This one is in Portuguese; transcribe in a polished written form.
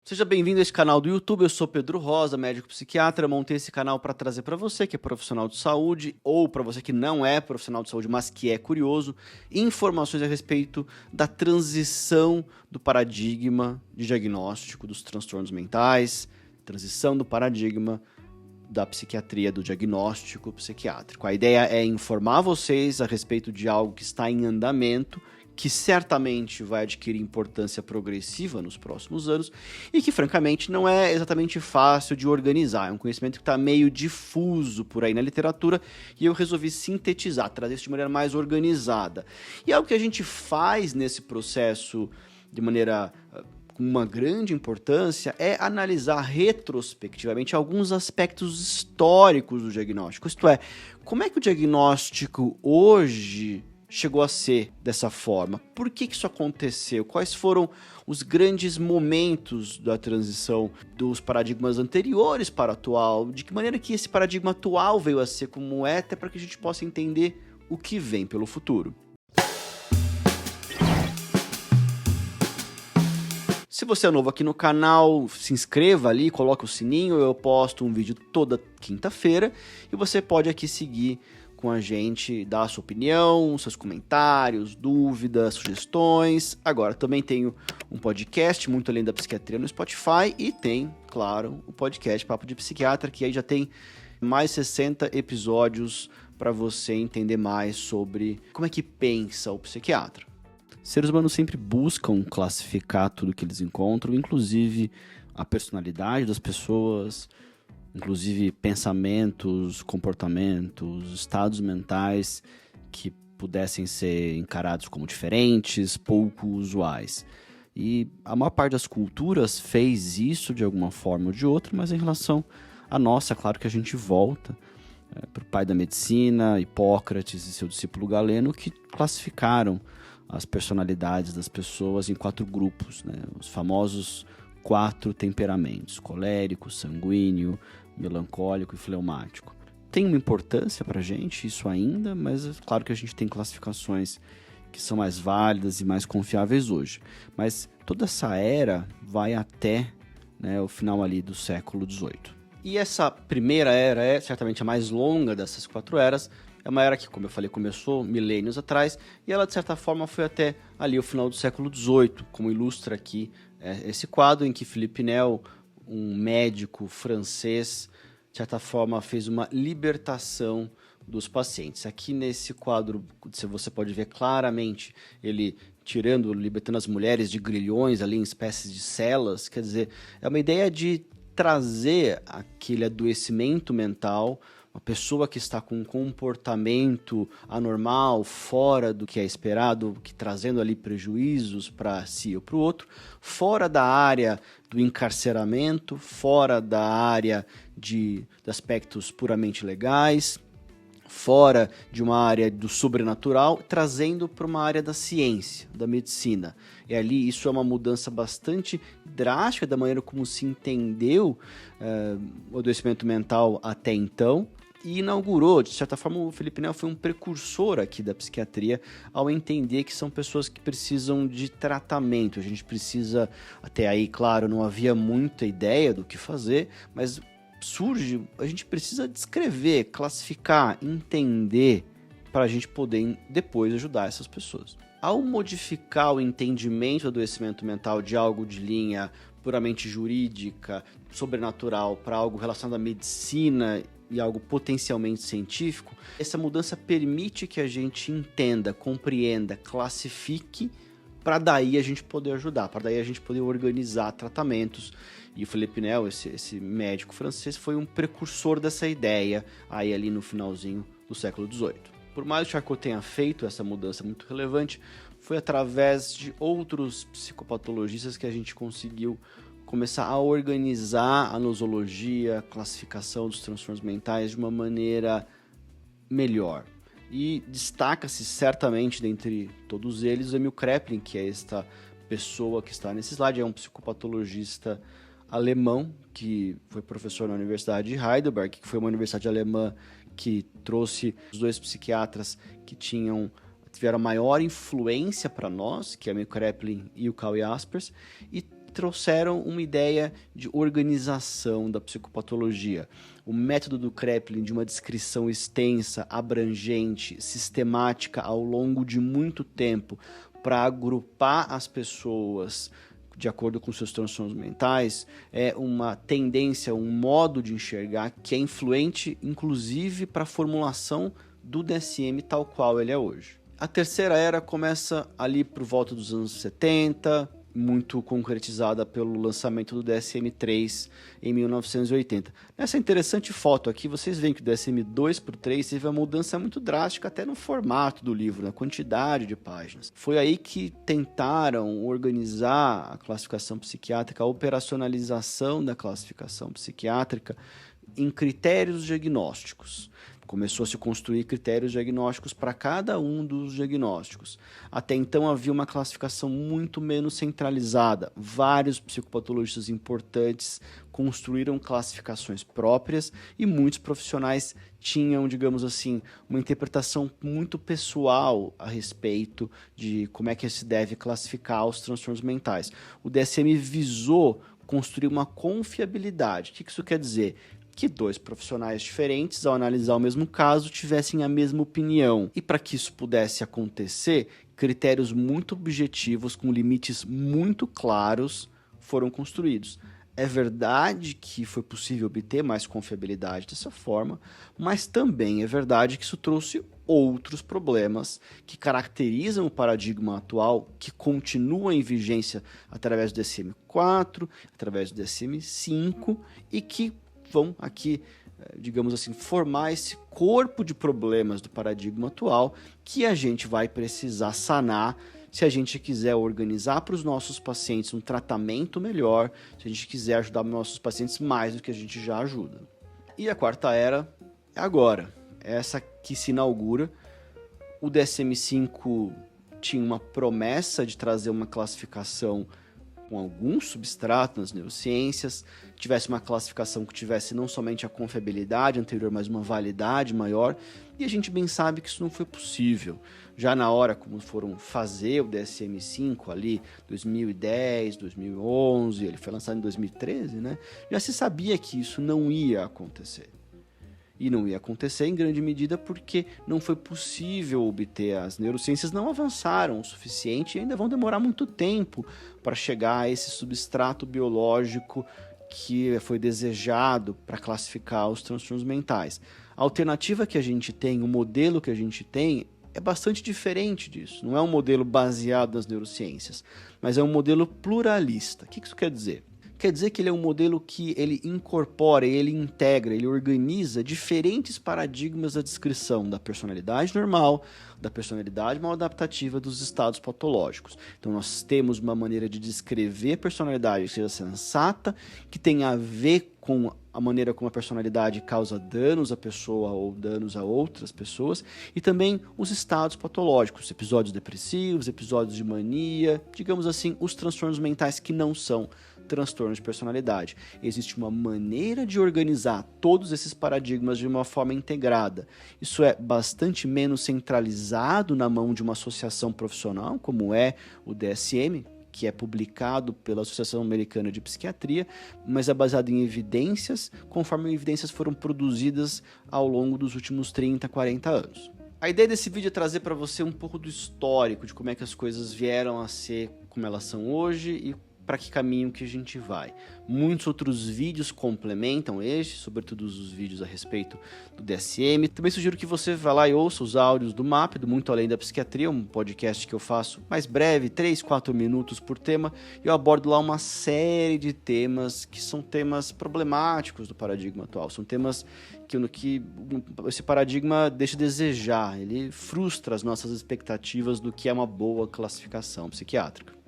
Seja bem-vindo a esse canal do YouTube, eu sou Pedro Rosa, médico psiquiatra. Eu montei esse canal para trazer para você que é profissional de saúde ou para você que não é profissional de saúde, mas que é curioso, informações a respeito da transição do paradigma de diagnóstico dos transtornos mentais, transição do paradigma da psiquiatria, do diagnóstico psiquiátrico. A ideia é informar vocês a respeito de algo que está em andamento, que certamente vai adquirir importância progressiva nos próximos anos e que, francamente, não é exatamente fácil de organizar. É um conhecimento que está meio difuso por aí na literatura e eu resolvi sintetizar, trazer isso de maneira mais organizada. E algo que a gente faz nesse processo de maneira com uma grande importância é analisar retrospectivamente alguns aspectos históricos do diagnóstico. Isto é, como é que o diagnóstico hoje chegou a ser dessa forma? Por que isso aconteceu? Quais foram os grandes momentos da transição dos paradigmas anteriores para o atual? De que maneira que esse paradigma atual veio a ser como é, até para que a gente possa entender o que vem pelo futuro. Se você é novo aqui no canal, se inscreva ali, coloque o sininho, eu posto um vídeo toda quinta-feira e você pode aqui seguir com a gente, dar a sua opinião, seus comentários, dúvidas, sugestões. Agora, também tenho um podcast, Muito Além da Psiquiatria, no Spotify, e tem, claro, o podcast Papo de Psiquiatra, que aí já tem mais 60 episódios para você entender mais sobre como é que pensa o psiquiatra. Seres humanos sempre buscam classificar tudo que eles encontram, inclusive a personalidade das pessoas, inclusive pensamentos, comportamentos, estados mentais que pudessem ser encarados como diferentes, pouco usuais. E a maior parte das culturas fez isso de alguma forma ou de outra, mas em relação à nossa, é claro que a gente volta para o pai da medicina, Hipócrates e seu discípulo Galeno, que classificaram as personalidades das pessoas em 4 grupos, né? Os famosos 4 temperamentos: colérico, sanguíneo, melancólico e fleumático. Tem uma importância para a gente isso ainda, mas é claro que a gente tem classificações que são mais válidas e mais confiáveis hoje. Mas toda essa era vai até, né, o final ali do século XVIII. E essa primeira era é certamente a mais longa dessas 4 eras. É uma era que, como eu falei, começou milênios atrás e ela, de certa forma, foi até ali o final do século XVIII, como ilustra aqui esse quadro em que Philippe Nel, um médico francês, de certa forma, fez uma libertação dos pacientes. Aqui nesse quadro, você pode ver claramente ele libertando as mulheres de grilhões ali em espécies de celas. Quer dizer, é uma ideia de trazer aquele adoecimento mental, uma pessoa que está com um comportamento anormal, fora do que é esperado, que trazendo ali prejuízos para si ou para o outro, fora da área do encarceramento, fora da área de aspectos puramente legais, fora de uma área do sobrenatural, trazendo para uma área da ciência, da medicina. E ali isso é uma mudança bastante drástica da maneira como se entendeu o adoecimento mental até então, e inaugurou, de certa forma, o Philippe Nel foi um precursor aqui da psiquiatria ao entender que são pessoas que precisam de tratamento. A gente precisa, até aí, claro, não havia muita ideia do que fazer, mas surge, a gente precisa descrever, classificar, entender para a gente poder depois ajudar essas pessoas. Ao modificar o entendimento do adoecimento mental de algo de linha puramente jurídica, sobrenatural, para algo relacionado à medicina e algo potencialmente científico, essa mudança permite que a gente entenda, compreenda, classifique, para daí a gente poder ajudar, para daí a gente poder organizar tratamentos. E o Philippe Nel, esse médico francês, foi um precursor dessa ideia aí ali no finalzinho do século XVIII. Por mais que Charcot tenha feito essa mudança muito relevante, foi através de outros psicopatologistas que a gente conseguiu começar a organizar a nosologia, a classificação dos transtornos mentais de uma maneira melhor. E destaca-se certamente dentre todos eles o Emil Kraepelin, que é esta pessoa que está nesse slide, é um psicopatologista alemão que foi professor na Universidade de Heidelberg, que foi uma universidade alemã que trouxe os 2 psiquiatras que tiveram maior influência para nós, que é o Emil Kraepelin e o Karl Jaspers, e trouxeram uma ideia de organização da psicopatologia. O método do Kraepelin de uma descrição extensa, abrangente, sistemática ao longo de muito tempo para agrupar as pessoas de acordo com seus transtornos mentais, é uma tendência, um modo de enxergar que é influente, inclusive, para a formulação do DSM tal qual ele é hoje. A terceira era começa ali por volta dos anos 70, muito concretizada pelo lançamento do DSM-3 em 1980. Nessa interessante foto aqui, vocês veem que o DSM-2 por 3 teve uma mudança muito drástica até no formato do livro, na quantidade de páginas. Foi aí que tentaram organizar a classificação psiquiátrica, a operacionalização da classificação psiquiátrica em critérios diagnósticos. Começou a se construir critérios diagnósticos para cada um dos diagnósticos. Até então havia uma classificação muito menos centralizada. Vários psicopatologistas importantes construíram classificações próprias e muitos profissionais tinham, digamos assim, uma interpretação muito pessoal a respeito de como é que se deve classificar os transtornos mentais. O DSM visou construir uma confiabilidade. O que isso quer dizer? Que dois profissionais diferentes, ao analisar o mesmo caso, tivessem a mesma opinião. E para que isso pudesse acontecer, critérios muito objetivos, com limites muito claros, foram construídos. É verdade que foi possível obter mais confiabilidade dessa forma, mas também é verdade que isso trouxe outros problemas que caracterizam o paradigma atual, que continua em vigência através do DSM-4, através do DSM-5 e que vão aqui, digamos assim, formar esse corpo de problemas do paradigma atual que a gente vai precisar sanar se a gente quiser organizar para os nossos pacientes um tratamento melhor, se a gente quiser ajudar nossos pacientes mais do que a gente já ajuda. E a quarta era é agora, essa que se inaugura. O DSM-5 tinha uma promessa de trazer uma classificação com algum substrato nas neurociências, tivesse uma classificação que tivesse não somente a confiabilidade anterior, mas uma validade maior, e a gente bem sabe que isso não foi possível. Já na hora como foram fazer o DSM-5 ali, 2010, 2011, ele foi lançado em 2013, né? Já se sabia que isso não ia acontecer. E não ia acontecer em grande medida porque não foi possível obter. As neurociências não avançaram o suficiente e ainda vão demorar muito tempo para chegar a esse substrato biológico que foi desejado para classificar os transtornos mentais. A alternativa que a gente tem, o modelo que a gente tem, é bastante diferente disso. Não é um modelo baseado nas neurociências, mas é um modelo pluralista. O que isso quer dizer? Quer dizer que ele é um modelo que ele incorpora, ele integra, ele organiza diferentes paradigmas da descrição da personalidade normal, da personalidade maladaptativa, dos estados patológicos. Então nós temos uma maneira de descrever a personalidade que seja sensata, que tenha a ver com a maneira como a personalidade causa danos à pessoa ou danos a outras pessoas, e também os estados patológicos, episódios depressivos, episódios de mania, digamos assim, os transtornos mentais que não são transtornos de personalidade. Existe uma maneira de organizar todos esses paradigmas de uma forma integrada. Isso é bastante menos centralizado na mão de uma associação profissional, como é o DSM, que é publicado pela Associação Americana de Psiquiatria, mas é baseado em evidências, conforme evidências foram produzidas ao longo dos últimos 30, 40 anos. A ideia desse vídeo é trazer para você um pouco do histórico, de como é que as coisas vieram a ser como elas são hoje e para que caminho que a gente vai. Muitos outros vídeos complementam este, sobretudo os vídeos a respeito do DSM. Também sugiro que você vá lá e ouça os áudios do MAP, do Muito Além da Psiquiatria, um podcast que eu faço mais breve, 3, 4 minutos por tema. Eu abordo lá uma série de temas que são temas problemáticos do paradigma atual. São temas que esse paradigma deixa a desejar, ele frustra as nossas expectativas do que é uma boa classificação psiquiátrica.